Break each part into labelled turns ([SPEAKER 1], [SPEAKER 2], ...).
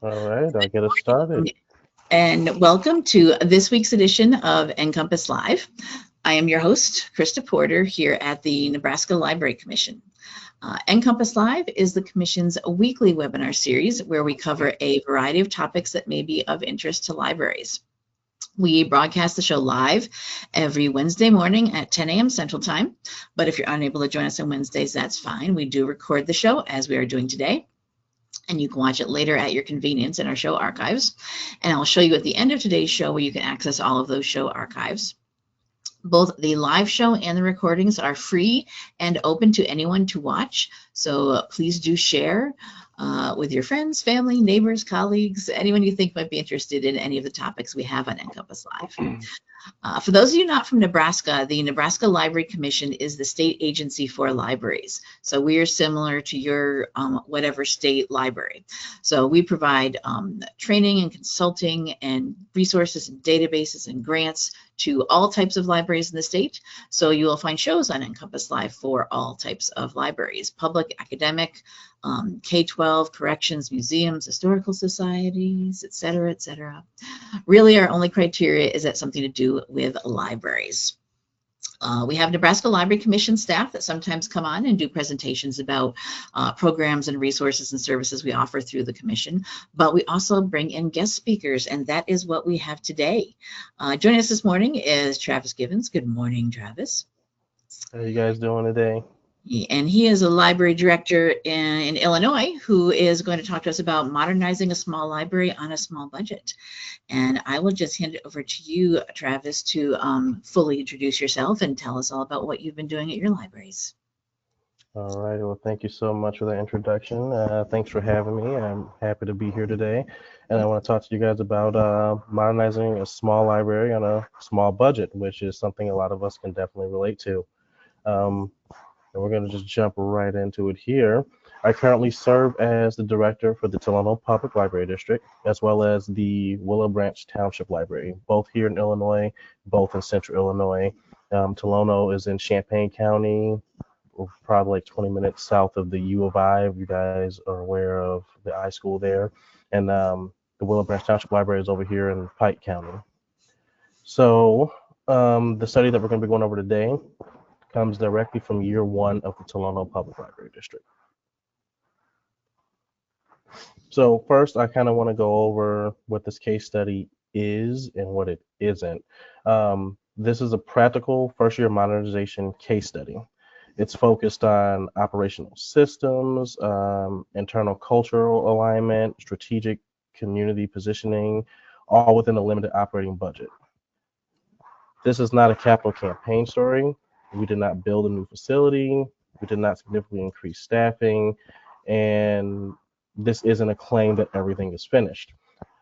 [SPEAKER 1] All right, I'll get us started.
[SPEAKER 2] And welcome to this week's edition of NCompass Live. I am your host, Krista Porter, here at the Nebraska Library Commission. NCompass Live is the Commission's weekly webinar series where we cover a variety of topics that may be of interest to libraries. We broadcast the show live every Wednesday morning at 10 a.m. Central Time, but if you're unable to join us on Wednesdays, that's fine. We do record the show as we are doing today, and you can watch it later at your convenience in our show archives. And I'll show you at the end of today's show where you can access all of those show archives. Both the live show and the recordings are free and open to anyone to watch. So please do share with your friends, family, neighbors, colleagues, anyone you think might be interested in any of the topics we have on NCompass Live. For those of you not from Nebraska, the Nebraska Library Commission is the state agency for libraries. So we are similar to your whatever state library. So we provide training and consulting and resources and databases and grants to all types of libraries in the state. So you will find shows on NCompass Live for all types of libraries: public, academic, K-12, corrections, museums, historical societies, et cetera, et cetera. Really, our only criteria is that something to do with libraries. We have Nebraska Library Commission staff that sometimes come on and do presentations about programs and resources and services we offer through the commission, but we also bring in guest speakers, and that is what we have today. Joining us this morning is Travis Givens. Good morning, Travis.
[SPEAKER 1] How are you guys doing today?
[SPEAKER 2] And he is a library director in Illinois who is going to talk to us about modernizing a small library on a small budget. And I will just hand it over to you, Travis, to fully introduce yourself and tell us all about what you've been doing at your libraries.
[SPEAKER 1] All right, well, thank you so much for that introduction. Thanks for having me. I'm happy to be here today. And I want to talk to you guys about modernizing a small library on a small budget, which is something a lot of us can definitely relate to. And we're going to just jump right into it here. I currently serve as the director for the Tolono Public Library District, as well as the Willow Branch Township Library, both here in Illinois, both in central Illinois. Tolono is in Champaign County, probably like 20 minutes south of the U of I, if you guys are aware of the I school there. And the Willow Branch Township Library is over here in Pike County. So the study that we're going to be going over today comes directly from year one of the Tolono Public Library District. So first, I kind of want to go over what this case study is and what it isn't. This is a practical first-year modernization case study. It's focused on operational systems, internal cultural alignment, strategic community positioning, all within a limited operating budget. This is not a capital campaign story. We did not build a new facility. We did not significantly increase staffing. And this isn't a claim that everything is finished.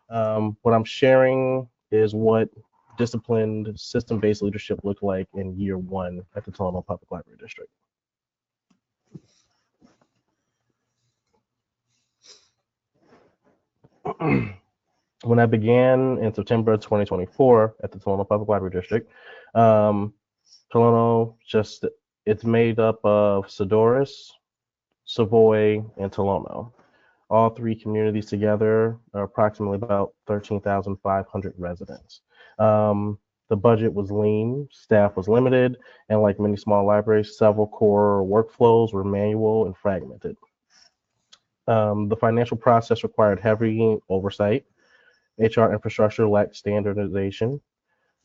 [SPEAKER 1] What I'm sharing is what disciplined, system-based leadership looked like in year one at the Tolono Public Library District. When I began in September 2024 at the Tolono Public Library District, Tolono it's made up of Sedoris, Savoy, and Tolono. All three communities together are approximately about 13,500 residents. The budget was lean, staff was limited, and like many small libraries, several core workflows were manual and fragmented. The financial process required heavy oversight. HR infrastructure lacked standardization.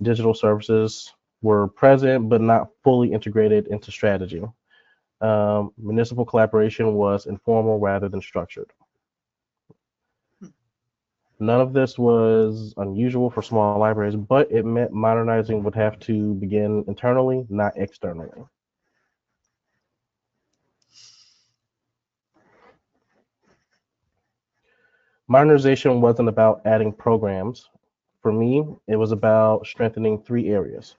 [SPEAKER 1] Digital services were present but not fully integrated into strategy. Municipal collaboration was informal rather than structured. None of this was unusual for small libraries, but it meant modernizing would have to begin internally, not externally. Modernization wasn't about adding programs. For me, it was about strengthening three areas: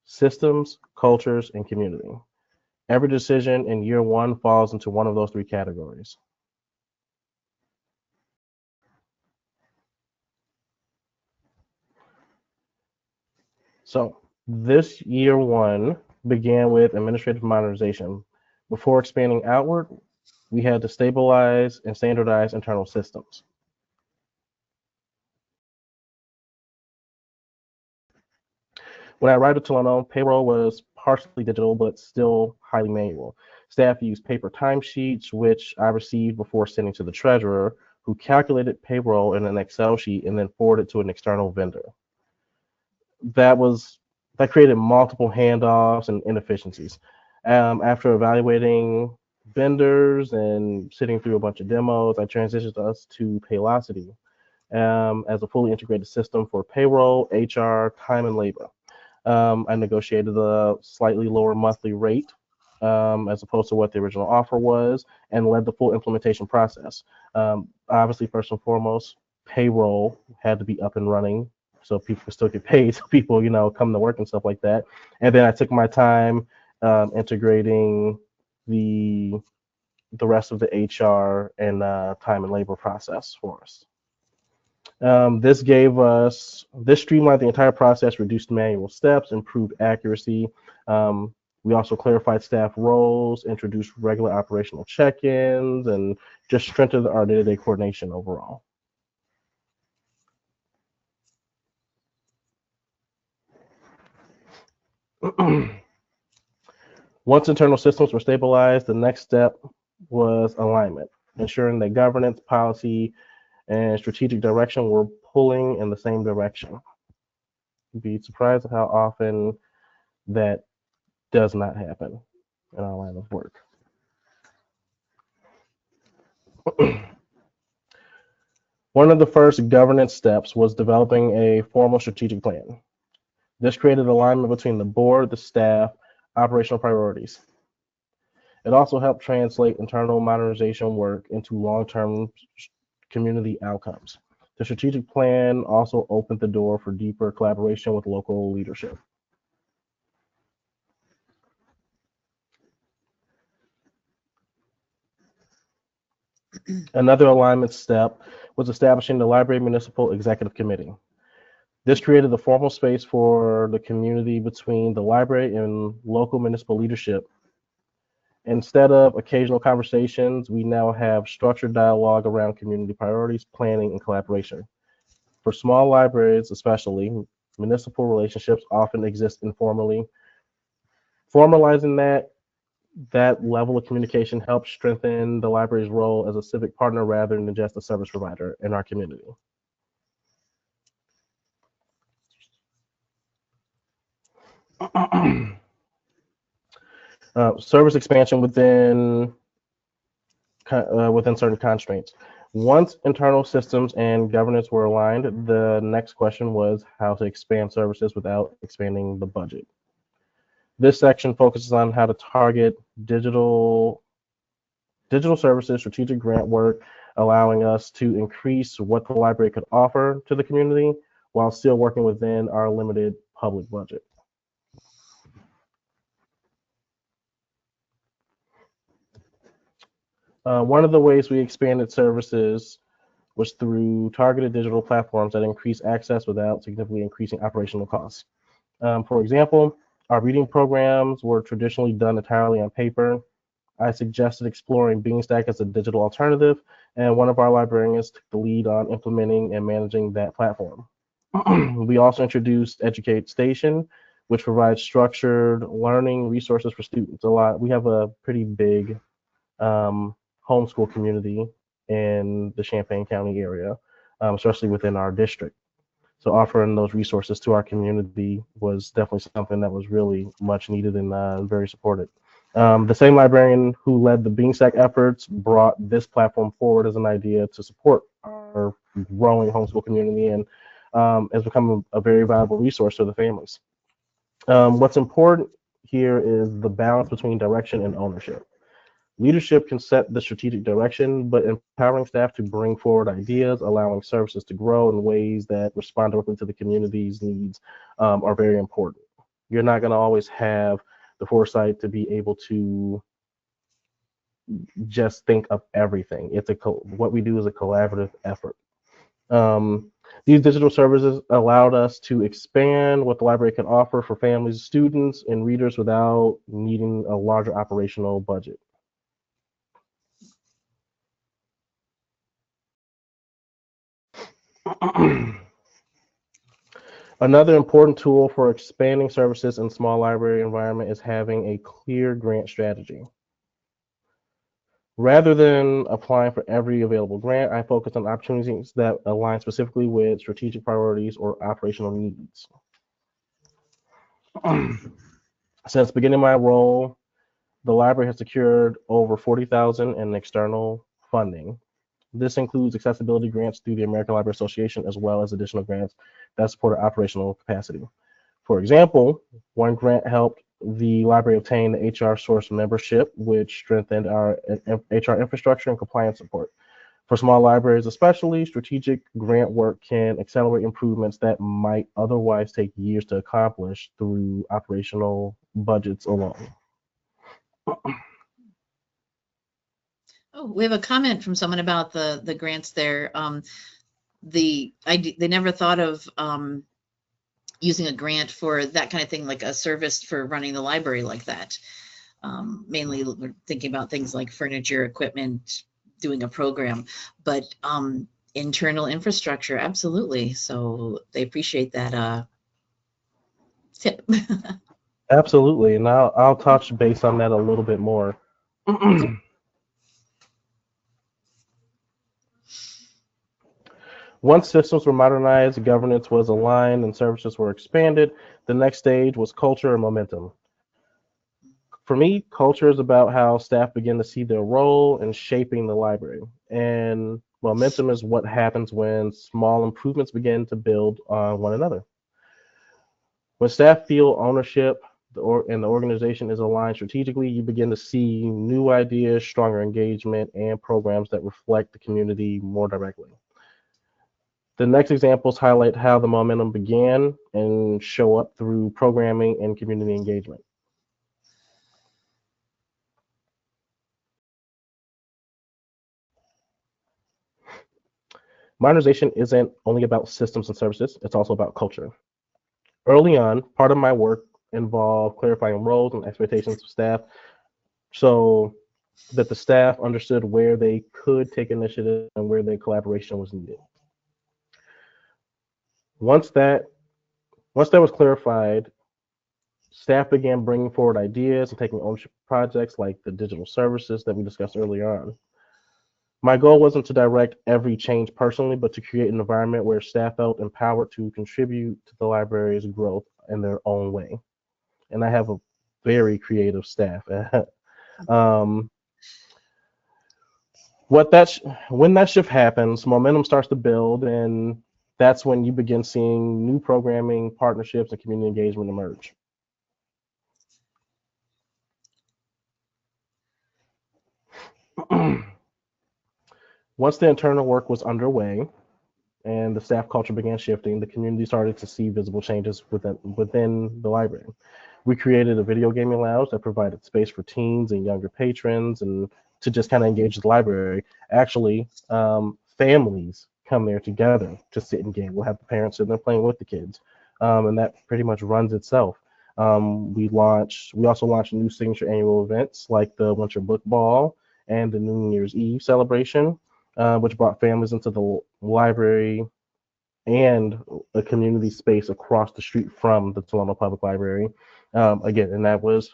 [SPEAKER 1] systems, cultures, and community. Every decision in year one falls into one of those three categories. So this year one began with administrative modernization. Before expanding outward, we had to stabilize and standardize internal systems. When I arrived at Tolono, payroll was partially digital, but still highly manual. Staff used paper timesheets, which I received before sending to the treasurer, who calculated payroll in an Excel sheet and then forwarded to an external vendor. That created multiple handoffs and inefficiencies. After evaluating vendors and sitting through a bunch of demos, I transitioned us to Paylocity as a fully integrated system for payroll, HR, time, and labor. I negotiated a slightly lower monthly rate as opposed to what the original offer was, and led the full implementation process. Obviously, first and foremost, payroll had to be up and running so people could still get paid, so people, come to work and stuff like that. And then I took my time integrating the rest of the HR and time and labor process for us. This streamlined the entire process, reduced manual steps, improved accuracy. We also clarified staff roles, introduced regular operational check-ins, and just strengthened our day-to-day coordination overall. Once internal systems were stabilized, the next step was alignment, ensuring that governance, policy, and strategic direction were pulling in the same direction. You'd be surprised at how often that does not happen in our line of work. One of the first governance steps was developing a formal strategic plan. This created alignment between the board, the staff, operational priorities. It also helped translate internal modernization work into long-term community outcomes. The strategic plan also opened the door for deeper collaboration with local leadership. Another alignment step was establishing the Library Municipal Executive Committee. This created a formal space for the community between the library and local municipal leadership. Instead of occasional conversations, we now have structured dialogue around community priorities, planning, and collaboration. For small libraries especially, municipal relationships often exist informally. Formalizing that level of communication helps strengthen the library's role as a civic partner rather than just a service provider in our community. Service expansion within certain constraints. Once internal systems and governance were aligned, the next question was how to expand services without expanding the budget. This section focuses on how to target digital services, strategic grant work, allowing us to increase what the library could offer to the community while still working within our limited public budget. One of the ways we expanded services was through targeted digital platforms that increase access without significantly increasing operational costs. For example, our reading programs were traditionally done entirely on paper. I suggested exploring Beanstack as a digital alternative, and one of our librarians took the lead on implementing and managing that platform. We also introduced Educate Station, which provides structured learning resources for students. We have a pretty big homeschool community in the Champaign County area, especially within our district. So offering those resources to our community was definitely something that was really much needed and very supported. The same librarian who led the Beanstack efforts brought this platform forward as an idea to support our growing homeschool community and has become a very valuable resource to the families. What's important here is the balance between direction and ownership. Leadership can set the strategic direction, but empowering staff to bring forward ideas, allowing services to grow in ways that respond directly to the community's needs are very important. You're not going to always have the foresight to be able to just think of everything. What we do is a collaborative effort. These digital services allowed us to expand what the library can offer for families, students, and readers without needing a larger operational budget. Another important tool for expanding services in small library environment is having a clear grant strategy. Rather than applying for every available grant, I focus on opportunities that align specifically with strategic priorities or operational needs. Since beginning my role, the library has secured over 40,000 in external funding. This includes accessibility grants through the American Library Association, as well as additional grants that support our operational capacity. For example, one grant helped the library obtain the HR Source membership, which strengthened our HR infrastructure and compliance support. For small libraries especially, strategic grant work can accelerate improvements that might otherwise take years to accomplish through operational budgets alone.
[SPEAKER 2] Oh, we have a comment from someone about the grants there. They never thought of using a grant for that kind of thing, like a service for running the library like that. Mainly we're thinking about things like furniture, equipment, doing a program, but internal infrastructure, absolutely. So they appreciate that tip.
[SPEAKER 1] Absolutely, and I'll touch base on that a little bit more. Once systems were modernized, governance was aligned, and services were expanded, the next stage was culture and momentum. For me, culture is about how staff begin to see their role in shaping the library. And momentum is what happens when small improvements begin to build on one another. When staff feel ownership and the organization is aligned strategically, you begin to see new ideas, stronger engagement, and programs that reflect the community more directly. The next examples highlight how the momentum began and show up through programming and community engagement. Modernization isn't only about systems and services, it's also about culture. Early on, part of my work involved clarifying roles and expectations of staff so that the staff understood where they could take initiative and where their collaboration was needed. Once that was clarified, staff began bringing forward ideas and taking ownership of projects like the digital services that we discussed earlier on. My goal wasn't to direct every change personally, but to create an environment where staff felt empowered to contribute to the library's growth in their own way. And I have a very creative staff. um, when that shift happens, momentum starts to build, and that's when you begin seeing new programming, partnerships, and community engagement emerge. Once the internal work was underway and the staff culture began shifting, the community started to see visible changes within the library. We created a video gaming lounge that provided space for teens and younger patrons and to just kind of engage the library. Actually, families come there together to sit and game. We'll have the parents sitting there playing with the kids, and that pretty much runs itself. We also launched new signature annual events like the Winter Book Ball and the New Year's Eve celebration, which brought families into the library and a community space across the street from the Tolono Public Library. Again, and that was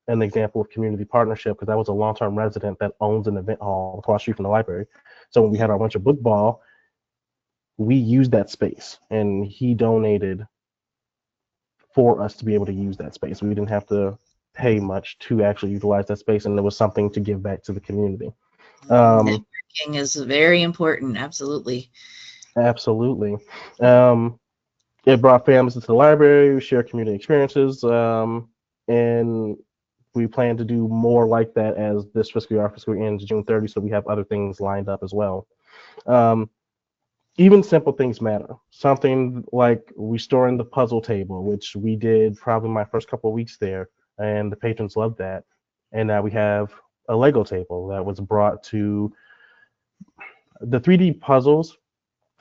[SPEAKER 1] an example of community partnership because that was a long-term resident that owns an event hall across the street from the library. So when we had our Winter Book Ball, we used that space, and he donated for us to be able to use that space. We didn't have to pay much to actually utilize that space, and there was something to give back to the community.
[SPEAKER 2] Networking is very important. Absolutely.
[SPEAKER 1] Absolutely. It brought families into the library, we share community experiences, and we plan to do more like that as this fiscal year ends June 30, so we have other things lined up as well. Even simple things matter. Something like restoring the puzzle table, which we did probably my first couple of weeks there, and the patrons loved that. And now we have a Lego table that was brought to the 3D puzzles.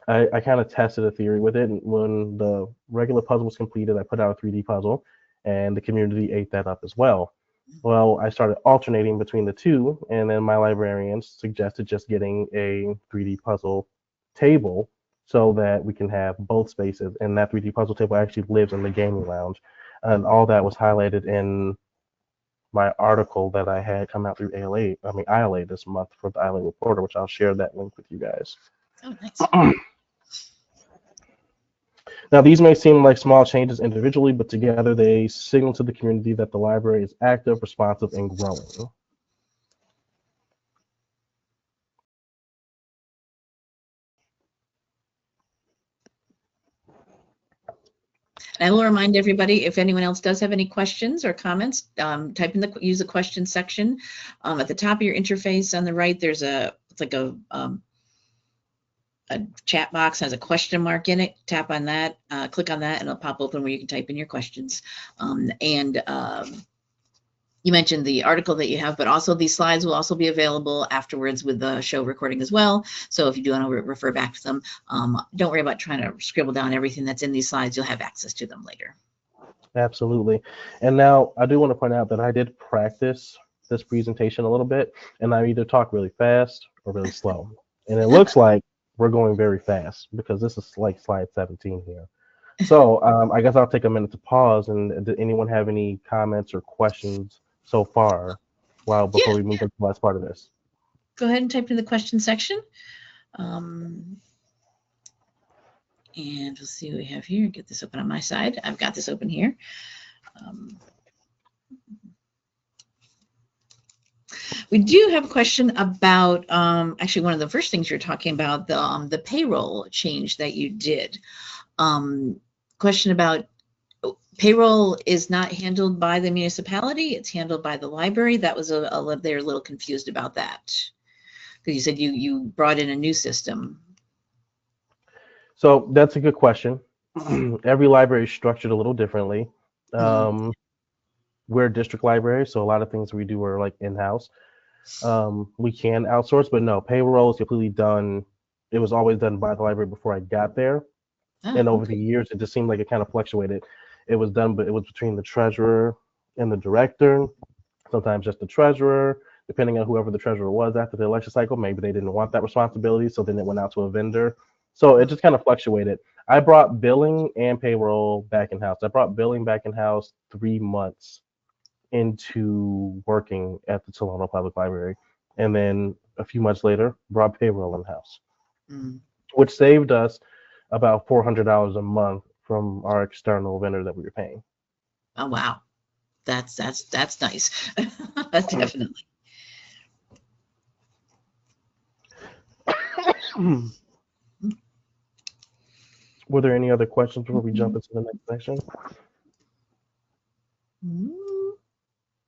[SPEAKER 1] I kind of tested a theory with it. And when the regular puzzle was completed, I put out a 3D puzzle, and the community ate that up as well. Well, I started alternating between the two, and then my librarians suggested just getting a 3D puzzle table so that we can have both spaces. And that 3D puzzle table actually lives in the gaming lounge. And all that was highlighted in my article that I had come out through ILA this month for the ILA Reporter, which I'll share that link with you guys.
[SPEAKER 2] Oh, nice.
[SPEAKER 1] Now, these may seem like small changes individually, but together they signal to the community that the library is active, responsive, and growing.
[SPEAKER 2] And I will remind everybody, if anyone else does have any questions or comments, use the question section. At the top of your interface on the right, there's it's like a chat box, has a question mark in it. Tap on that, click on that, and it'll pop open where you can type in your questions. You mentioned the article that you have, but also these slides will also be available afterwards with the show recording as well. So if you do want to refer back to them, don't worry about trying to scribble down everything that's in these slides. You'll have access to them later.
[SPEAKER 1] Absolutely. And now I do want to point out that I did practice this presentation a little bit, and I either talk really fast or really slow. And it looks like we're going very fast because this is like slide 17 here. So I guess I'll take a minute to pause. And did anyone have any comments or questions so far before we move to the last part of this?
[SPEAKER 2] Go ahead and type in the question section. And we'll see what we have here. Get this open on my side. I've got this open here. We do have a question about, actually one of the first things you're talking about, the payroll change that you did. Question about payroll is not handled by the municipality, it's handled by the library. That was they're a little confused about that. Because you said you brought in a new system.
[SPEAKER 1] So that's a good question. Every library is structured a little differently. We're a district library, so a lot of things we do are like in-house. We can outsource, but no, payroll is completely done. It was always done by the library before I got there. And over the years, it just seemed like it kind of fluctuated. It was done, but it was between the treasurer and the director, sometimes just the treasurer, depending on whoever the treasurer was after the election cycle. Maybe they didn't want that responsibility, so then it went out to a vendor. So it just kind of fluctuated. I brought billing and payroll back in-house. I brought billing back in-house 3 months into working at the Tolono Public Library. And then a few months later, brought payroll in-house, which saved us about $400 a month from our external vendor that we were paying.
[SPEAKER 2] Oh, wow. That's nice. That's definitely.
[SPEAKER 1] Were there any other questions before we jump into the next section?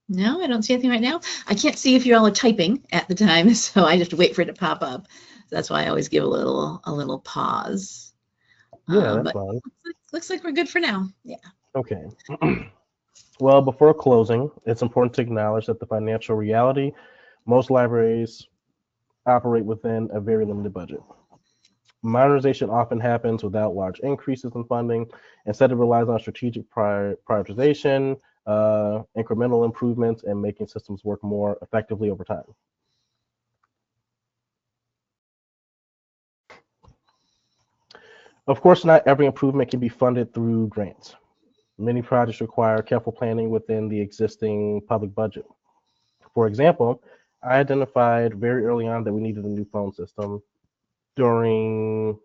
[SPEAKER 2] No, I don't see anything right now. I can't see if you all are typing at the time, so I just wait for it to pop up. So that's why I always give a little pause.
[SPEAKER 1] Yeah, that's fine.
[SPEAKER 2] Looks like we're good for now. Yeah.
[SPEAKER 1] Okay. Well, before closing, it's important to acknowledge that the financial reality, most libraries operate within a very limited budget. Modernization often happens without large increases in funding. Instead, it relies on strategic prioritization, incremental improvements, and making systems work more effectively over time. Of course, not every improvement can be funded through grants. Many projects require careful planning within the existing public budget. For example, I identified very early on that we needed a new phone system during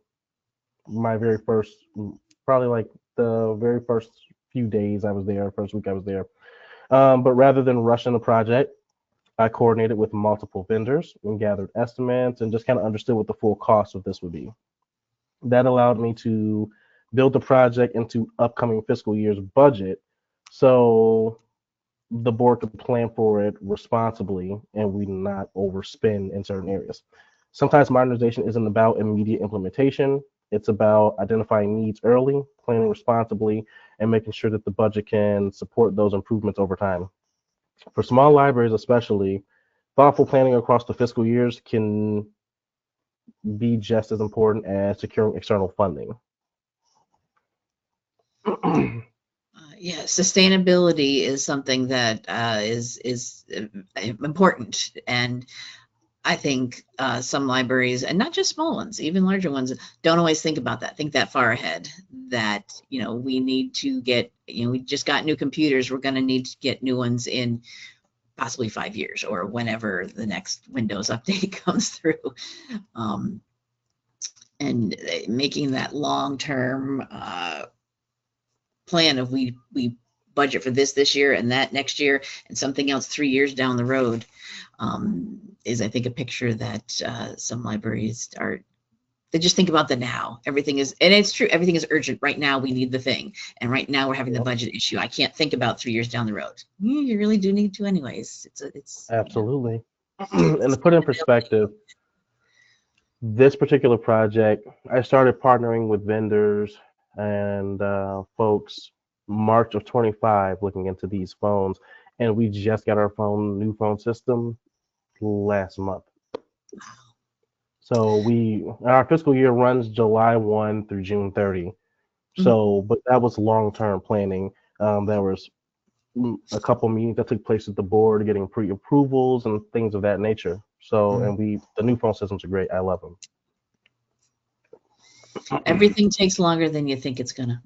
[SPEAKER 1] my very first, probably like the very first few days I was there, first week I was there. But rather than rushing the project, I coordinated with multiple vendors and gathered estimates and just kind of understood what the full cost of this would be. That allowed me to build the project into upcoming fiscal year's budget so the board could plan for it responsibly and we not overspend in certain areas. Sometimes modernization isn't about immediate implementation. It's about identifying needs early, planning responsibly, and making sure that the budget can support those improvements over time. For small libraries especially, thoughtful planning across the fiscal years can be just as important as securing external funding.
[SPEAKER 2] Yeah, sustainability is something that is important, and I think some libraries, and not just small ones, even larger ones, don't always think about that, think that far ahead, that, we need to get, we just got new computers, we're going to need to get new ones in possibly 5 years or whenever the next Windows update comes through. And making that long-term plan of we budget for this year and that next year and something else 3 years down the road is, I think, a picture that some libraries they just think about the now. Everything is, and it's true, everything is urgent. Right now we need the thing. And right now we're having the budget issue. I can't think about 3 years down the road. You really do need to anyways. It's
[SPEAKER 1] Absolutely. And to put in perspective, this particular project, I started partnering with vendors and folks March of 25 looking into these phones, and we just got our new phone system last month. So our fiscal year runs July 1 through June 30. So, but that was long-term planning. There was a couple meetings that took place at the board, getting pre-approvals and things of that nature. So, and the new phone systems are great. I love them.
[SPEAKER 2] Everything takes longer than you think it's gonna.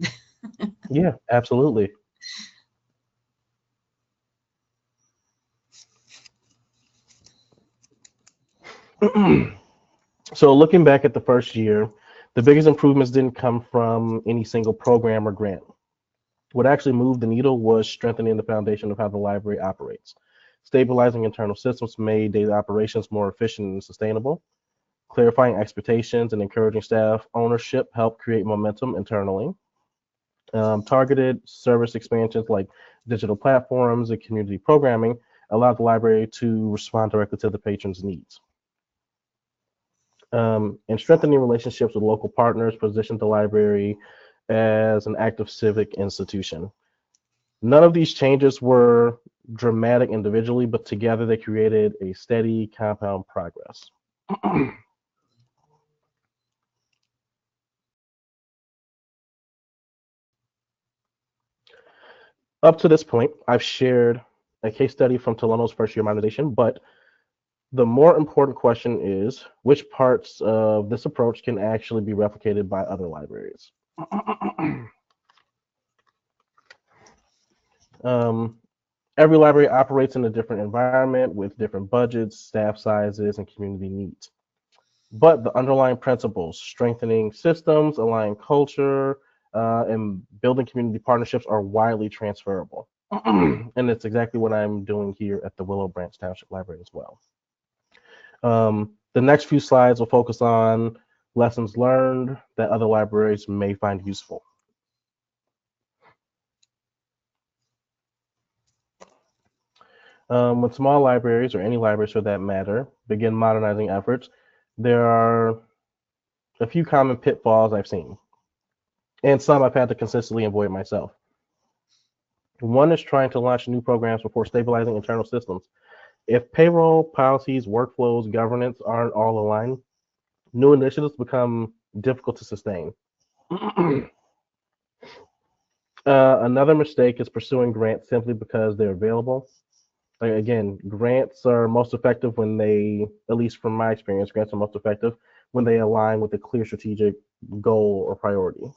[SPEAKER 1] Yeah, absolutely. So looking back at the first year, the biggest improvements didn't come from any single program or grant. What actually moved the needle was strengthening the foundation of how the library operates. Stabilizing internal systems made daily operations more efficient and sustainable. Clarifying expectations and encouraging staff ownership helped create momentum internally. Targeted service expansions like digital platforms and community programming allowed the library to respond directly to the patrons' needs. And strengthening relationships with local partners positioned the library as an active civic institution. None of these changes were dramatic individually, but together they created a steady compound progress. Up to this point, I've shared a case study from Tolono's first year modernization, but the more important question is which parts of this approach can actually be replicated by other libraries. Every library operates in a different environment with different budgets, staff sizes, and community needs. But the underlying principles, strengthening systems, aligning culture, and building community partnerships are widely transferable. And it's exactly what I'm doing here at the Willow Branch Township Library as well. The next few slides will focus on lessons learned that other libraries may find useful. When small libraries, or any libraries for that matter, begin modernizing efforts, there are a few common pitfalls I've seen, and some I've had to consistently avoid myself. One is trying to launch new programs before stabilizing internal systems. If payroll, policies, workflows, governance aren't all aligned, new initiatives become difficult to sustain. Another mistake is pursuing grants simply because they're available. Like, again, grants are most effective when they, at least from my experience, grants are most effective when they align with a clear strategic goal or priority.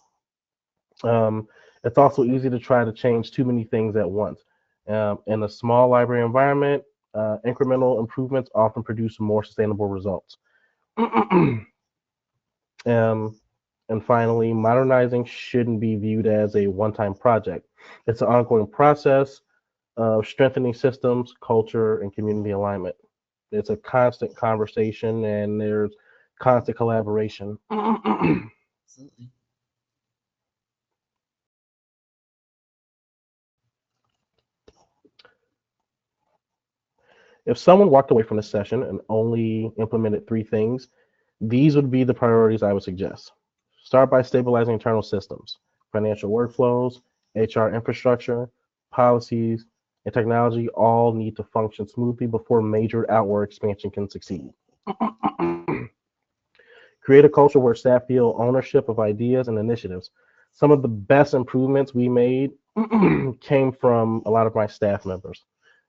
[SPEAKER 1] It's also easy to try to change too many things at once. In a small library environment, incremental improvements often produce more sustainable results. And finally, modernizing shouldn't be viewed as a one-time project. It's an ongoing process of strengthening systems, culture, and community alignment. It's a constant conversation, and there's constant collaboration.
[SPEAKER 2] Absolutely.
[SPEAKER 1] If someone walked away from this session and only implemented 3 things, these would be the priorities I would suggest. Start by stabilizing internal systems, financial workflows, HR infrastructure, policies, and technology all need to function smoothly before major outward expansion can succeed. Create a culture where staff feel ownership of ideas and initiatives. Some of the best improvements we made came from a lot of my staff members.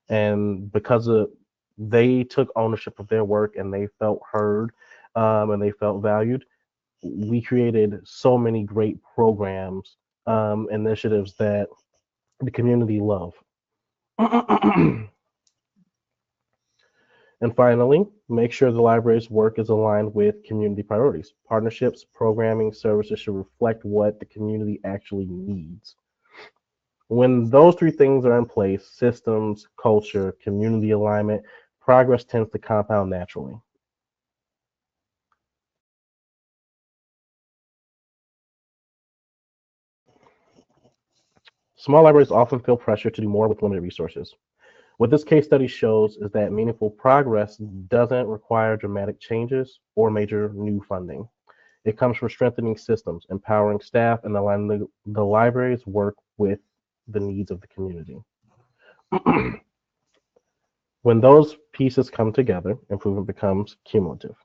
[SPEAKER 1] And because of they took ownership of their work and they felt heard, and they felt valued. We created so many great programs, initiatives that the community love. And finally, make sure the library's work is aligned with community priorities. Partnerships, programming, services should reflect what the community actually needs. When those three things are in place, systems, culture, community alignment, progress tends to compound naturally. Small libraries often feel pressure to do more with limited resources. What this case study shows is that meaningful progress doesn't require dramatic changes or major new funding. It comes from strengthening systems, empowering staff, and aligning the library's work with the needs of the community. When those pieces come together, improvement becomes cumulative.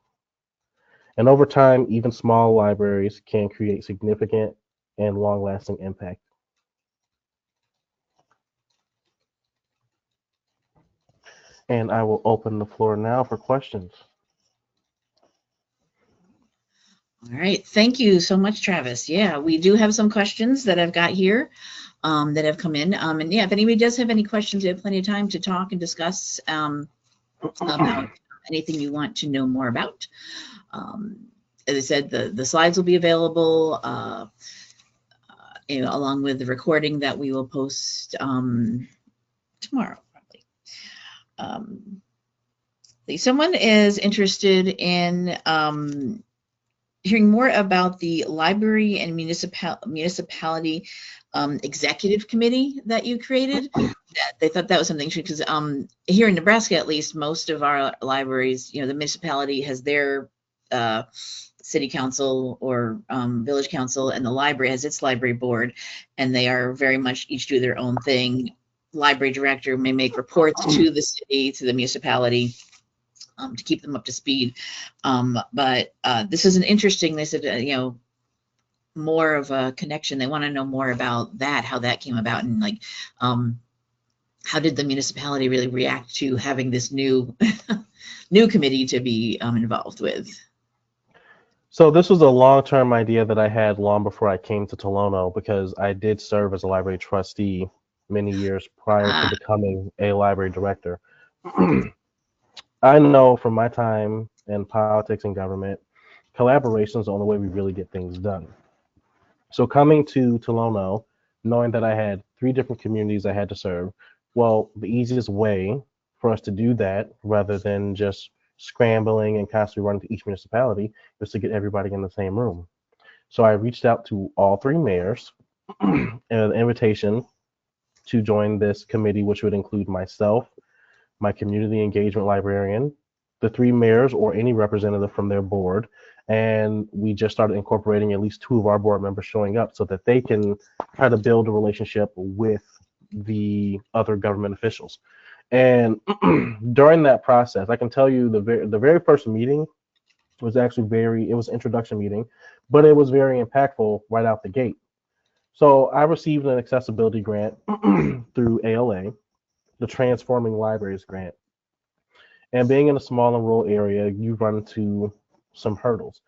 [SPEAKER 1] And over time, even small libraries can create significant and long-lasting impact. And I will open the floor now for questions.
[SPEAKER 2] All right, thank you so much, Travis. Yeah, we do have some questions that I've got here that have come in. And yeah, if anybody does have any questions, we have plenty of time to talk and discuss about anything you want to know more about. As I said, the slides will be available along with the recording that we will post tomorrow, probably. Someone is interested in hearing more about the library and municipality executive committee that you created. They thought that was something because here in Nebraska, at least, most of our libraries, the municipality has their city council or village council, and the library has its library board, and they are very much each do their own thing. Library director may make reports to the city, to the municipality, to keep them up to speed. But this is an interesting, they said, more of a connection. They want to know more about that, how that came about, and how did the municipality really react to having this new committee to be involved with?
[SPEAKER 1] So this was a long-term idea that I had long before I came to Tolono, because I did serve as a library trustee many years prior to becoming a library director. I know from my time in politics and government, collaboration is the only way we really get things done. So coming to Tolono, knowing that I had 3 different communities I had to serve, well, the easiest way for us to do that, rather than just scrambling and constantly running to each municipality, was to get everybody in the same room. So I reached out to all 3 mayors and an invitation to join this committee, which would include myself, my community engagement librarian, the 3 mayors or any representative from their board, and we just started incorporating at least 2 of our board members showing up so that they can try to build a relationship with the other government officials. And during that process, I can tell you the very first meeting was actually it was an introduction meeting, but it was very impactful right out the gate. So I received an accessibility grant through ALA, the Transforming Libraries grant. And being in a small and rural area, you run into some hurdles.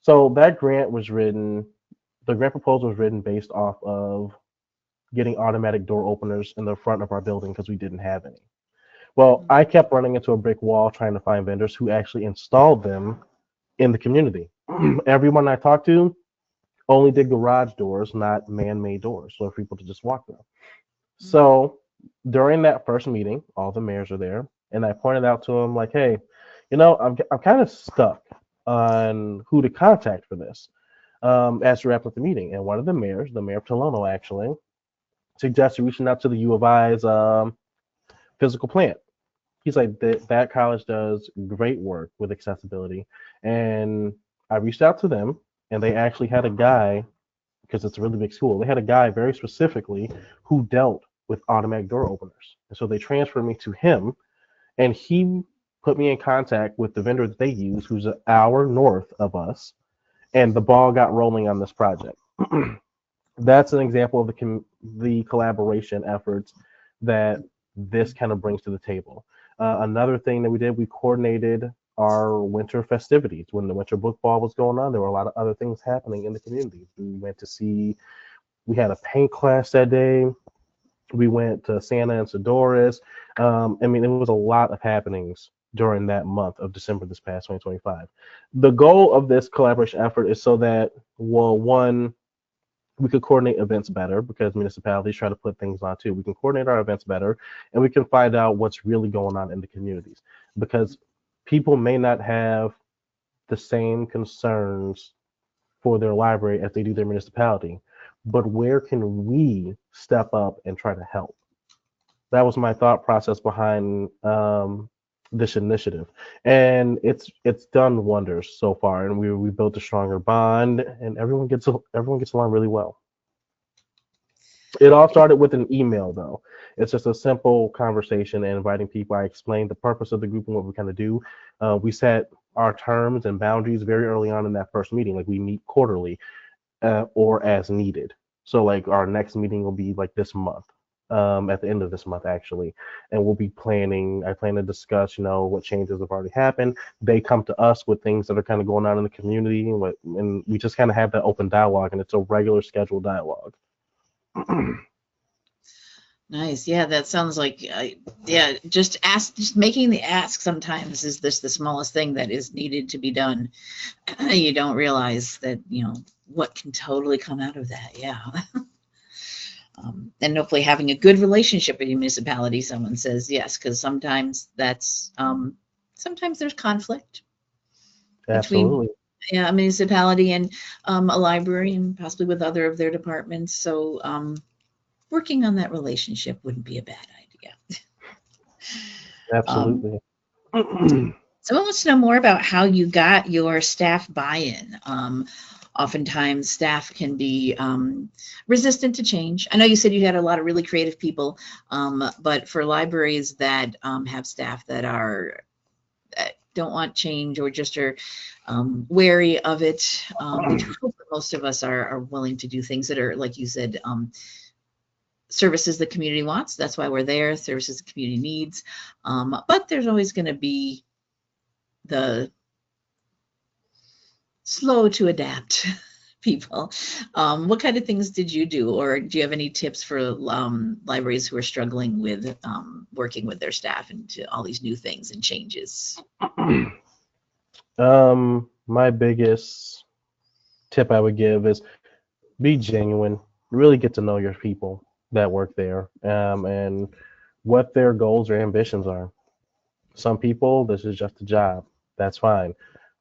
[SPEAKER 1] So that grant was written, the grant proposal was written based off of getting automatic door openers in the front of our building because we didn't have any. Well, I kept running into a brick wall trying to find vendors who actually installed them in the community. Everyone I talked to only did garage doors, not man-made doors, so for people to just walk through. So during that first meeting, all the mayors are there, and I pointed out to them like, hey, I'm kind of stuck on who to contact for this as we wrap up the meeting. And one of the mayors, the mayor of Tolono actually, suggested reaching out to the U of I's physical plant. He's like, that college does great work with accessibility. And I reached out to them, and they actually had a guy, because it's a really big school, they had a guy very specifically who dealt with automatic door openers. And so they transferred me to him, and he put me in contact with the vendor that they use, who's an hour north of us, and the ball got rolling on this project. That's an example of the collaboration efforts that this kind of brings to the table. Another thing that we did, we coordinated our winter festivities. When the winter book ball was going on, there were a lot of other things happening in the community. We had a paint class that day. We went to Santa and Sadorus. I mean, it was a lot of happenings during that month of December this past 2025. The goal of this collaboration effort is so that, well, one, we could coordinate events better because municipalities try to put things on too. We can coordinate our events better and we can find out what's really going on in the communities because people may not have the same concerns for their library as they do their municipality. But where can we step up and try to help? That was my thought process behind this initiative, and it's done wonders so far. And we built a stronger bond, and everyone gets along really well. It all started with an email, though. It's just a simple conversation and inviting people. I explained the purpose of the group and what we kind of do. We set our terms and boundaries very early on in that first meeting. Like we meet quarterly or as needed. So like our next meeting will be like this month, at the end of this month actually, and we'll be planning. I plan to discuss, what changes have already happened. They come to us with things that are kind of going on in the community, and we just kind of have that open dialogue, and it's a regular scheduled dialogue.
[SPEAKER 2] Nice. Yeah, that sounds like, yeah, just making the ask sometimes is the smallest thing that is needed to be done. You don't realize that, what can totally come out of that. Yeah. And hopefully having a good relationship with your municipality, someone says yes, because sometimes sometimes there's conflict
[SPEAKER 1] Absolutely.
[SPEAKER 2] between a municipality and a library and possibly with other of their departments. So, working on that relationship wouldn't be a bad idea.
[SPEAKER 1] Absolutely.
[SPEAKER 2] Someone wants to know more about how you got your staff buy-in. Oftentimes staff can be resistant to change. I know you said you had a lot of really creative people, but for libraries that have staff that don't want change or just are wary of it, which most of us are willing to do things that are, like you said, services the community wants. That's why we're there. Services the community needs. But there's always going to be the slow to adapt people. What kind of things did you do, or do you have any tips for libraries who are struggling with working with their staff into all these new things and changes?
[SPEAKER 1] My biggest tip I would give is be genuine. Really get to know your people that work there, and what their goals or ambitions are. Some people, this is just a job. That's fine.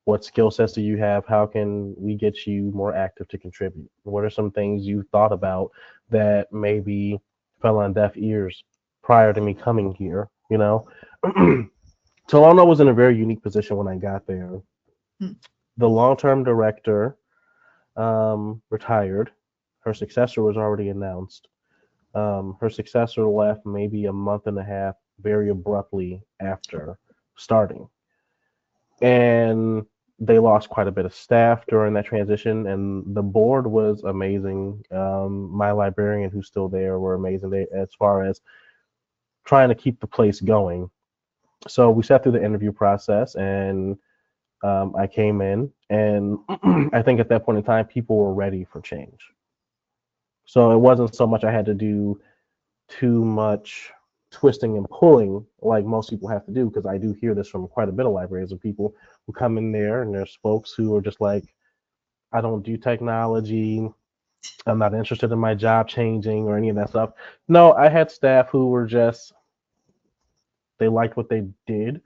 [SPEAKER 1] What skill sets do you have? How can we get you more active to contribute? What are some things you thought about that maybe fell on deaf ears prior to me coming here? Tolono was in a very unique position when I got there. The long-term director retired. Her successor was already announced. Her successor left maybe a month and a half very abruptly after starting. And they lost quite a bit of staff during that transition, and the board was amazing. My librarian, who's still there, were amazing as far as trying to keep the place going. So we sat through the interview process, and I came in, and I think at that point in time, people were ready for change. So it wasn't so much I had to do too much twisting and pulling like most people have to do, because I do hear this from quite a bit of libraries of people who come in there, and there's folks who are just like, I don't do technology, I'm not interested in my job changing or any of that stuff. No, I had staff who were just, they liked what they did,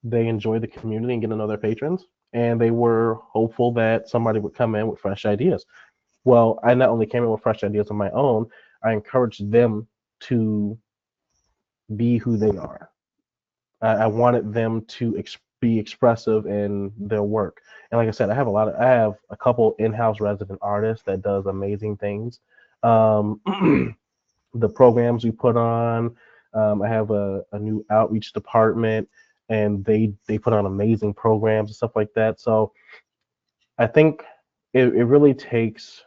[SPEAKER 1] they enjoyed the community and getting to know their patrons, and they were hopeful that somebody would come in with fresh ideas. Well, I not only came in with fresh ideas of my own, I encouraged them to be who they are. I wanted them to be expressive in their work. And like I said, I have a couple in-house resident artists that does amazing things. The programs we put on, I have a new outreach department, and they put on amazing programs and stuff like that. So I think it really takes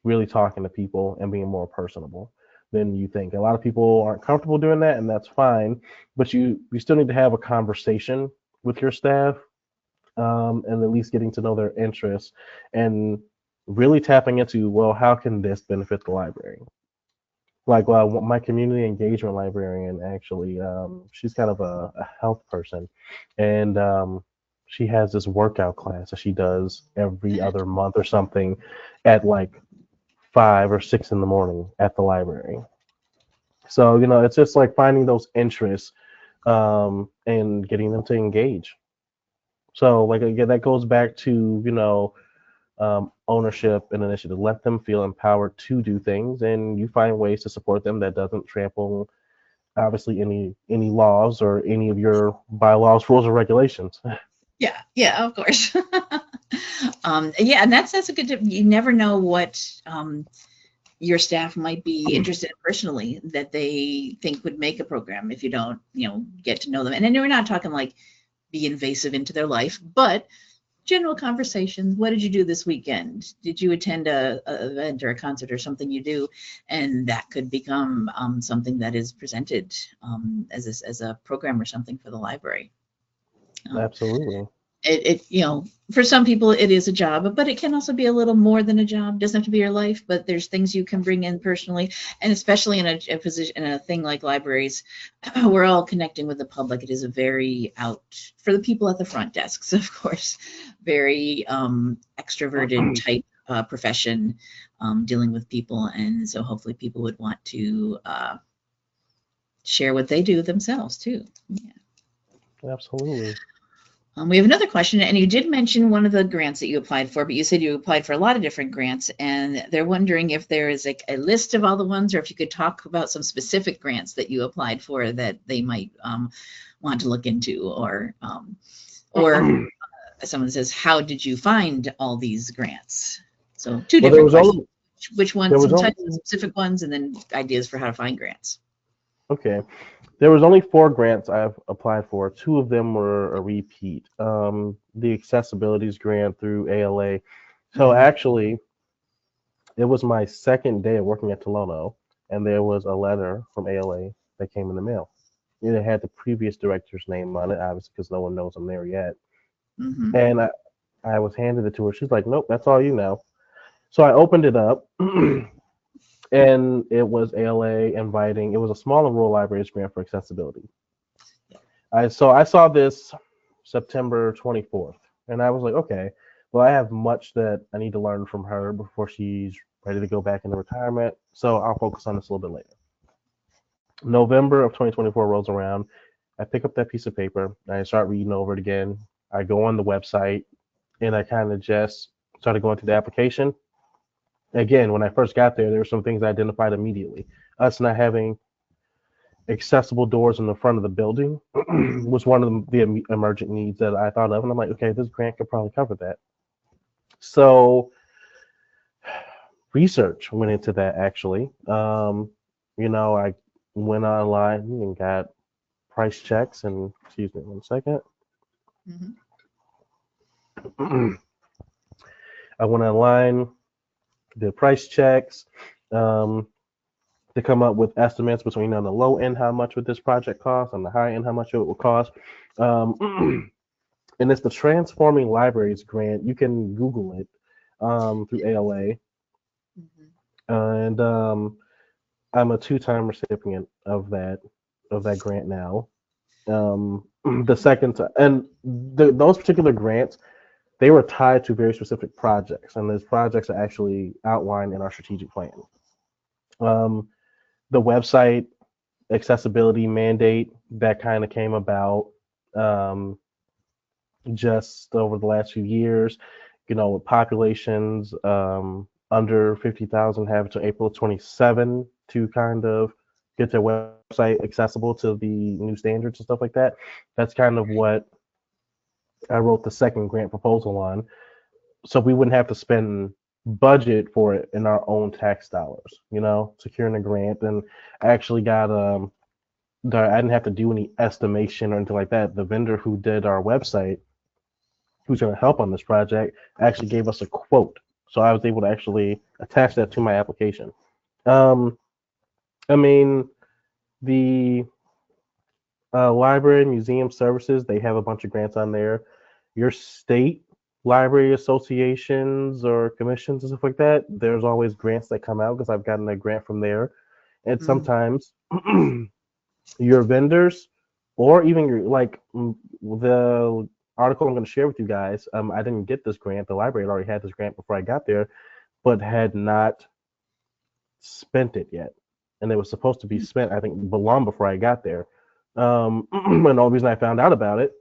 [SPEAKER 1] really talking to people and being more personable. than you think. A lot of people aren't comfortable doing that, and that's fine. But you still need to have a conversation with your staff, and at least getting to know their interests and really tapping into, well, how can this benefit the library? Like, my community engagement librarian, actually, she's kind of a health person, and she has this workout class that she does every other month or something at like 5 or 6 in the morning at the library. So, it's just like finding those interests, and getting them to engage. So, like, again, that goes back to, ownership and initiative. Let them feel empowered to do things, and you find ways to support them that doesn't trample, obviously, any laws or any of your bylaws, rules, or regulations.
[SPEAKER 2] Yeah, of course. Yeah, and that's a good tip. You never know what your staff might be interested in personally that they think would make a program if you don't, get to know them. And then we're not talking like be invasive into their life, but general conversations. What did you do this weekend? Did you attend a event or a concert or something you do? And that could become something that is presented as a program or something for the library.
[SPEAKER 1] Absolutely.
[SPEAKER 2] For some people it is a job, but it can also be a little more than a job. It doesn't have to be your life, but there's things you can bring in personally, and especially in a position, in a thing like libraries, we're all connecting with the public. It is a very for the people at the front desks, of course, very extroverted type profession, dealing with people, and so hopefully people would want to share what they do themselves too. Yeah.
[SPEAKER 1] Absolutely.
[SPEAKER 2] We have another question, and you did mention one of the grants that you applied for, but you said you applied for a lot of different grants, and they're wondering if there is like a list of all the ones, or if you could talk about some specific grants that you applied for that they might want to look into, or someone says, how did you find all these grants? So two different questions. Which ones, some types of specific ones, and then ideas for how to find grants.
[SPEAKER 1] Okay. There was only 4 grants I've applied for. 2 of them were a repeat. The accessibilities grant through ALA. So actually, it was my second day of working at Tolono, and there was a letter from ALA that came in the mail. It had the previous director's name on it, obviously, because no one knows I'm there yet.
[SPEAKER 2] Mm-hmm.
[SPEAKER 1] And I was handed it to her. She's like, nope, that's all you know. So I opened it up. And it was ALA inviting. It was a small and rural libraries grant for accessibility. I saw this September 24th, and I was like, okay, well, I have much that I need to learn from her before she's ready to go back into retirement. So I'll focus on this a little bit later. November of 2024 rolls around. I pick up that piece of paper, and I start reading over it again. I go on the website, and I kind of just started going through the application. Again, when I first got there were some things I identified immediately. Us not having accessible doors in the front of the building was one of the emergent needs that I thought of. And I'm like, okay, this grant could probably cover that. So research went into that, actually. I went online and got price checks, and excuse me one second.
[SPEAKER 2] Mm-hmm.
[SPEAKER 1] I went online, did price checks, to come up with estimates between, on the low end how much would this project cost, on the high end how much it would cost. And it's the Transforming Libraries grant. You can Google it through ALA. And I'm a 2-time recipient of that grant now. The second time, and those particular grants, they were tied to very specific projects, and those projects are actually outlined in our strategic plan. The website accessibility mandate that kind of came about just over the last few years, with populations under 50,000 have to April 27 to kind of get their website accessible to the new standards and stuff like that. That's kind of what I wrote the second grant proposal on, so we wouldn't have to spend budget for it in our own tax dollars, securing a grant. And I actually got I didn't have to do any estimation or anything like that. The vendor who did our website, who's going to help on this project, actually gave us a quote, so I was able to actually attach that to my application. I mean, the library and museum services, they have a bunch of grants on there. Your state library associations or commissions and stuff like that, there's always grants that come out because I've gotten a grant from there. And
[SPEAKER 2] Mm,
[SPEAKER 1] sometimes your vendors or even your the article I'm going to share with you guys, I didn't get this grant. The library had already had this grant before I got there, but had not spent it yet, and it was supposed to be spent, I think, but long before I got there. And the only reason I found out about it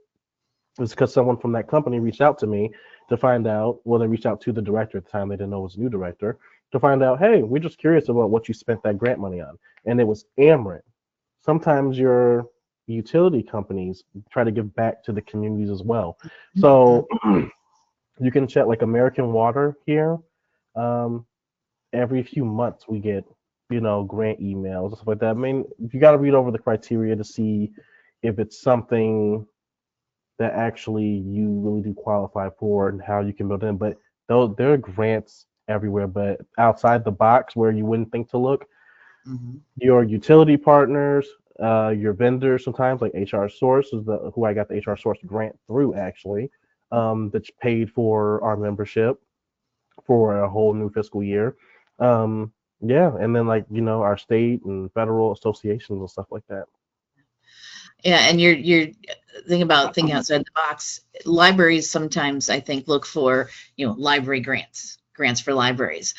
[SPEAKER 1] was because someone from that company reached out to me to find out. Well, they reached out to the director at the time. They didn't know it was a new director to find out. Hey, we're just curious about what you spent that grant money on, and it was Ameren. Sometimes your utility companies try to give back to the communities as well.
[SPEAKER 2] mm,
[SPEAKER 1] So you can check like American Water here. Um, every few months we get, grant emails and stuff like that. I mean, you got to read over the criteria to see if it's something that actually you really do qualify for and how you can build in. But though there are grants everywhere, but outside the box where you wouldn't think to look,
[SPEAKER 2] mhm.
[SPEAKER 1] your utility partners, your vendors, sometimes like HR Source is who I got the HR Source grant through actually, that's paid for our membership for a whole new fiscal year. Um, yeah, and then like our state and federal associations and stuff like that.
[SPEAKER 2] Yeah, and you're thinking about thinking outside the box. Libraries sometimes, I think, look for, library grants for libraries.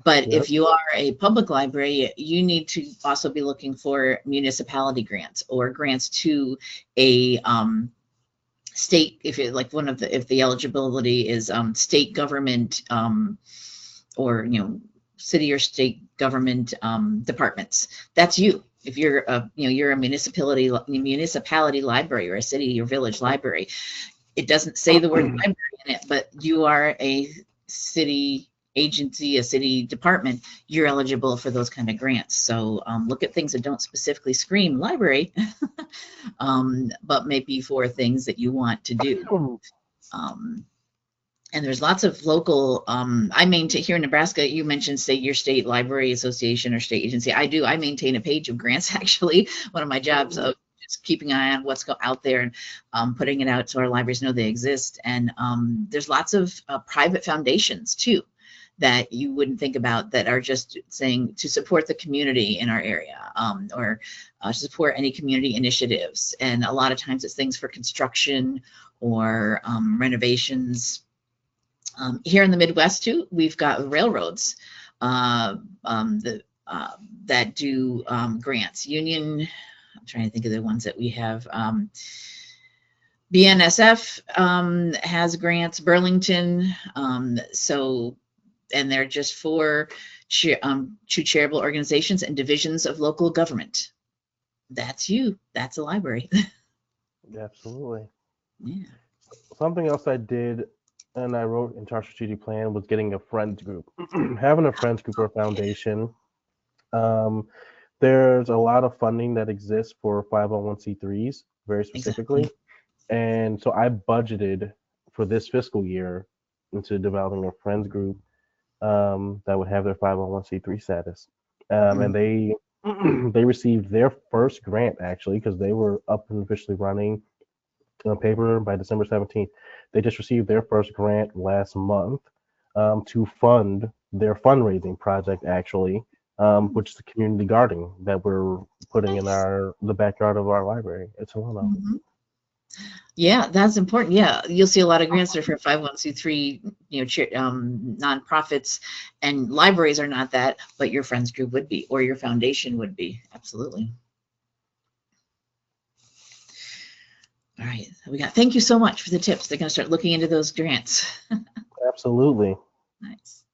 [SPEAKER 2] But
[SPEAKER 1] Yep.
[SPEAKER 2] if you are a public library, you need to also be looking for municipality grants or grants to a state, if it like one of the if the eligibility is state government, or city or state government departments. That's you. If you're a you're a municipality library or a city or village library, it doesn't say the word library in it, but you are a city agency, a city department, you're eligible for those kind of grants. So look at things that don't specifically scream library, but maybe for things that you want to do. Um, and there's lots of local, I maintain here in Nebraska. You mentioned your state library association or state agency. I maintain a page of grants. Actually, one of my jobs of just keeping an eye on what's out there and putting it out so our libraries know they exist. And there's lots of private foundations too that you wouldn't think about that are just saying to support the community in our area, or to support any community initiatives. And a lot of times it's things for construction or renovations. Here in the Midwest too, we've got railroads uh, that do grants. Union, I'm trying to think of the ones that we have. BNSF has grants. Burlington, and they're just for charitable organizations and divisions of local government. That's you. That's a library.
[SPEAKER 1] Absolutely.
[SPEAKER 2] Yeah.
[SPEAKER 1] Something else I did and I wrote into our strategic plan was getting a friends group. Having a friends group or foundation. Um, there's a lot of funding that exists for 501c3s, very specifically.
[SPEAKER 2] Exactly.
[SPEAKER 1] And so I budgeted for this fiscal year into developing a friends group that would have their 501c3 status. And
[SPEAKER 2] Mm.
[SPEAKER 1] they received their first grant actually because they were up and officially running on paper by December 17th. They just received their first grant last month to fund their fundraising project actually, which is the community garden that we're putting in
[SPEAKER 2] Nice.
[SPEAKER 1] the backyard of our library at Tolono.
[SPEAKER 2] Mhm. Yeah, that's important. Yeah, you'll see a lot of grants that are for 501c3, nonprofits, and libraries are not that, but your friends group would be, or your foundation would be. Absolutely. All right, thank you so much for the tips. They're going to start looking into those grants.
[SPEAKER 1] Absolutely.
[SPEAKER 2] Nice.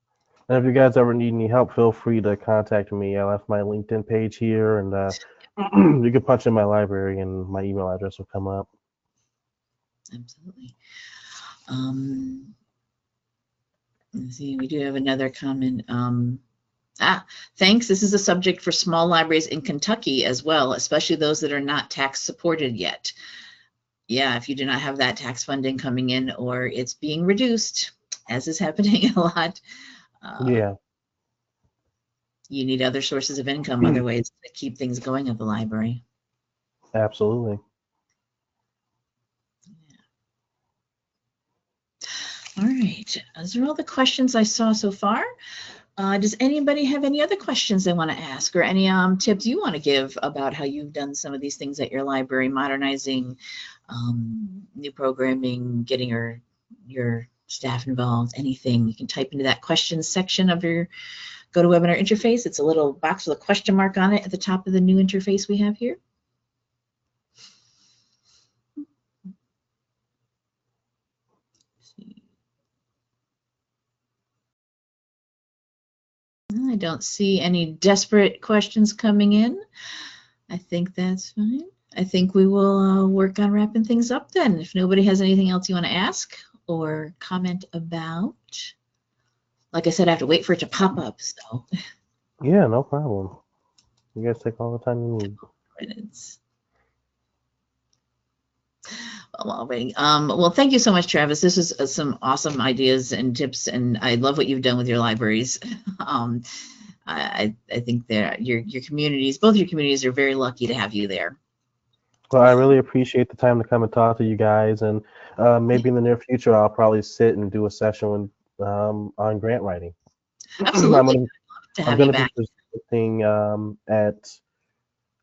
[SPEAKER 1] And if you guys ever need any help, feel free to contact me. I left my LinkedIn page here, and you can punch in my library, and my email address will come up.
[SPEAKER 2] Absolutely. Um, let's see, we do have another comment. Thanks. This is a subject for small libraries in Kentucky as well, especially those that are not tax supported yet. Yeah, if you do not have that tax funding coming in or it's being reduced, as is happening a lot. Uh,
[SPEAKER 1] Yeah.
[SPEAKER 2] you need other sources of income, other ways to keep things going at the library.
[SPEAKER 1] Absolutely.
[SPEAKER 2] All right, those are all the questions I saw so far. Does anybody have any other questions they want to ask, or any tips you want to give about how you've done some of these things at your library, modernizing, new programming, getting your staff involved, anything? You can type into that questions section of your GoToWebinar interface. It's a little box with a question mark on it at the top of the new interface we have here. I don't see any desperate questions coming in. I think that's fine. I think we will work on wrapping things up then. If nobody has anything else you want to ask or comment about, like I said, I have to wait for it to pop up. So
[SPEAKER 1] Yeah, no problem. You guys take all the time you need.
[SPEAKER 2] minutes. Well, thank you so much, Travis. This is some awesome ideas and tips, and I love what you've done with your libraries. I think that your communities, both your communities, are very lucky to have you there.
[SPEAKER 1] Well, I really appreciate the time to come and talk to you guys, and maybe in the near future I'll probably sit and do a session on grant writing.
[SPEAKER 2] Absolutely,
[SPEAKER 1] I'm going to be presenting at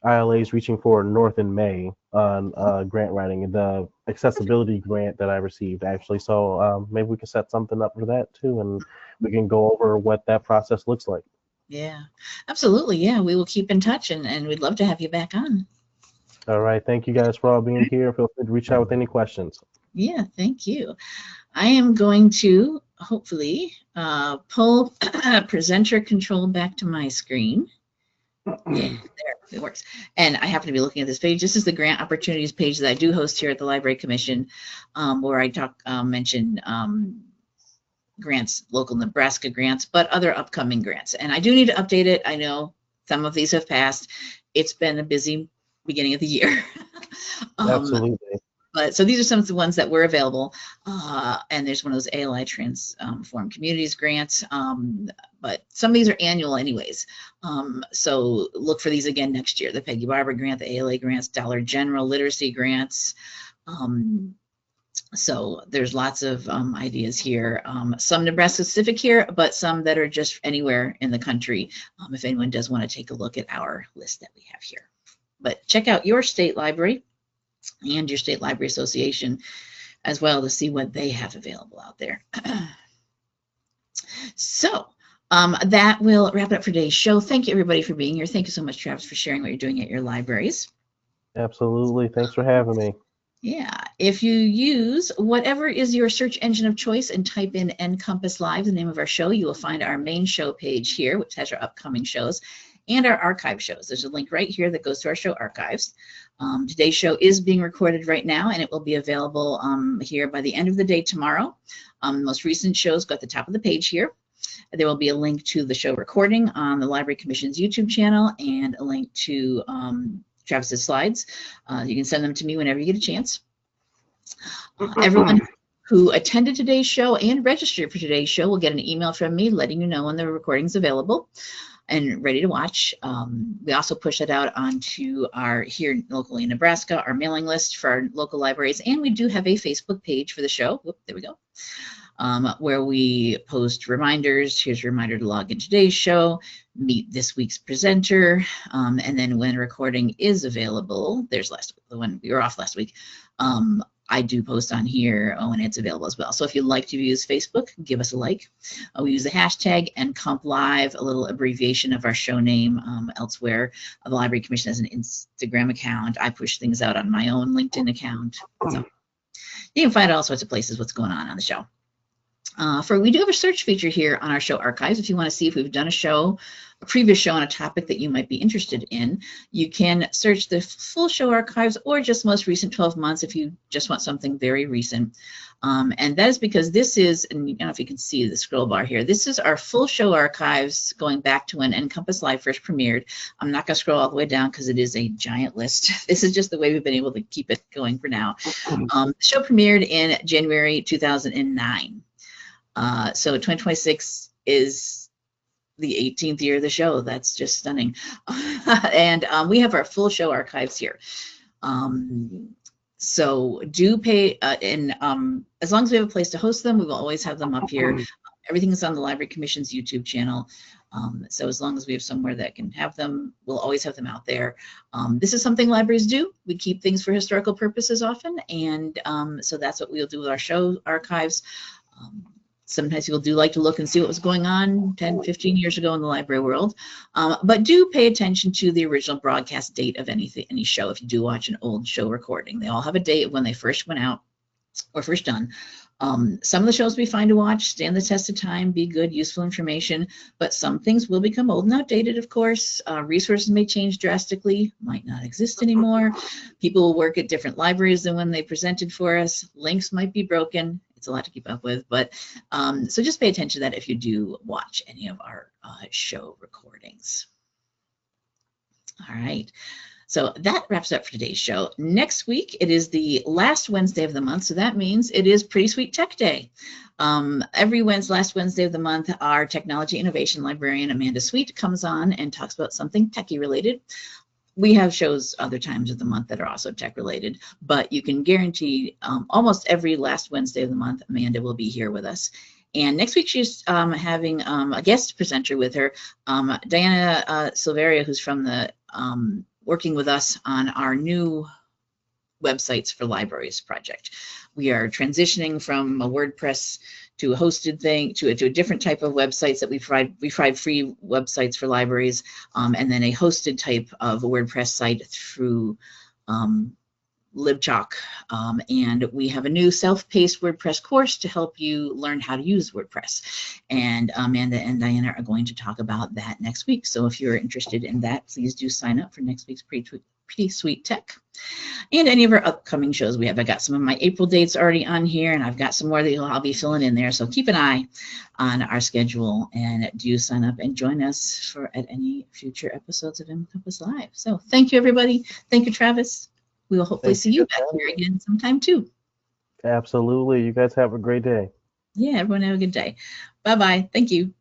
[SPEAKER 1] ILA's Reaching for North in May on grant writing, the accessibility grant that I received, actually. So maybe we can set something up for that too, and we can go over what that process looks like.
[SPEAKER 2] Yeah, absolutely. Yeah, we will keep in touch, and we'd love to have you back on.
[SPEAKER 1] All right. Thank you guys for all being here. Feel free to reach out with any questions.
[SPEAKER 2] Yeah, thank you. I am going to hopefully pull presenter control back to my screen. Yeah, there, it works. And I happen to be looking at this page. This is the grant opportunities page that I do host here at the Library Commission, where I mention grants, local Nebraska grants, but other upcoming grants. And I do need to update it. I know some of these have passed. It's been a busy beginning of the year.
[SPEAKER 1] Absolutely.
[SPEAKER 2] But so these are some of the ones that were available. And there's one of those ALI Transform Communities grants. But some of these are annual anyways. So look for these again next year. The Peggy Barber grant, the ALA grants, Dollar General literacy grants. So there's lots of ideas here. Some Nebraska specific here, but some that are just anywhere in the country. If anyone does want to take a look at our list that we have here. But check out your state library and your state library association as well to see what they have available out there. So that will wrap it up for today's show. Thank you everybody for being here. Thank you so much, Travis, for sharing what you're doing at your libraries.
[SPEAKER 1] Absolutely. Thanks for having me.
[SPEAKER 2] Yeah, if you use whatever is your search engine of choice and type in NCompass Live, the name of our show, you will find our main show page here, which has our upcoming shows and our archive shows. There's a link right here that goes to our show archives. Today's show is being recorded right now, and it will be available here by the end of the day tomorrow. The most recent shows go at the top of the page here. There will be a link to the show recording on the Library Commission's YouTube channel and a link to Travis's slides. You can send them to me whenever you get a chance. Everyone who attended today's show and registered for today's show will get an email from me letting you know when the recording's available and ready to watch. We also push it out onto our, here locally in Nebraska, our mailing list for our local libraries. And we do have a Facebook page for the show. Whoop, there we go. Where we post reminders. Here's a reminder to log in today's show, meet this week's presenter, and then when a recording is available, there's the one we were off last week, I do post on here when it's available as well. So if you'd like to use Facebook, give us a like. We use the hashtag NCompLive, a little abbreviation of our show name. Elsewhere, the Library Commission has an Instagram account. I push things out on my own LinkedIn account. So you can find all sorts of places what's going on the show. We do have a search feature here on our show archives. If you want to see if we've done a previous show on a topic that you might be interested in, you can search the full show archives or just most recent 12 months if you just want something very recent. And that is because this is, and I don't know if you can see the scroll bar here, this is our full show archives going back to when NCompass Live first premiered. I'm not going to scroll all the way down because it is a giant list. This is just the way we've been able to keep it going for now. The show premiered in January 2009. So 2026 is the 18th year of the show. That's just stunning. And we have our full show archives here. So do pay, and as long as we have a place to host them, we will always have them up here. Everything is on the Library Commission's YouTube channel. So as long as we have somewhere that can have them, we'll always have them out there. This is something libraries do. We keep things for historical purposes often. And so that's what we'll do with our show archives. Sometimes people do like to look and see what was going on 10, 15 years ago in the library world. But do pay attention to the original broadcast date of any show. If you do watch an old show recording, they all have a date of when they first went out or first done. Some of the shows will be fine to watch, stand the test of time, be good, useful information, but some things will become old and outdated, of course. Resources may change drastically, might not exist anymore. People will work at different libraries than when they presented for us. Links might be broken. It's a lot to keep up with, but so just pay attention to that if you do watch any of our show recordings. All right. So that wraps up for today's show. Next week, it is the last Wednesday of the month. So that means it is Pretty Sweet Tech Day. Every last Wednesday of the month, our technology innovation librarian, Amanda Sweet, comes on and talks about something techie related. We have shows other times of the month that are also tech related, but you can guarantee almost every last Wednesday of the month, Amanda will be here with us. And next week, she's having a guest presenter with her, Diana Silveria, who's from the working with us on our new websites for libraries project. We are transitioning from a WordPress to a hosted thing to a different type of websites that we provide. We provide free websites for libraries, and then a hosted type of a WordPress site through LibChalk. And we have a new self-paced WordPress course to help you learn how to use WordPress. And Amanda and Diana are going to talk about that next week. So if you're interested in that, please do sign up for next week's Pretty Sweet Tech. And any of our upcoming shows we have. I got some of my April dates already on here, and I've got some more that I'll be filling in there. So keep an eye on our schedule and do sign up and join us at any future episodes of NCompass Live. So thank you, everybody. Thank you, Travis. We will hopefully see you back here again sometime too.
[SPEAKER 1] Absolutely. You guys have a great day.
[SPEAKER 2] Yeah, everyone have a good day. Bye-bye. Thank you.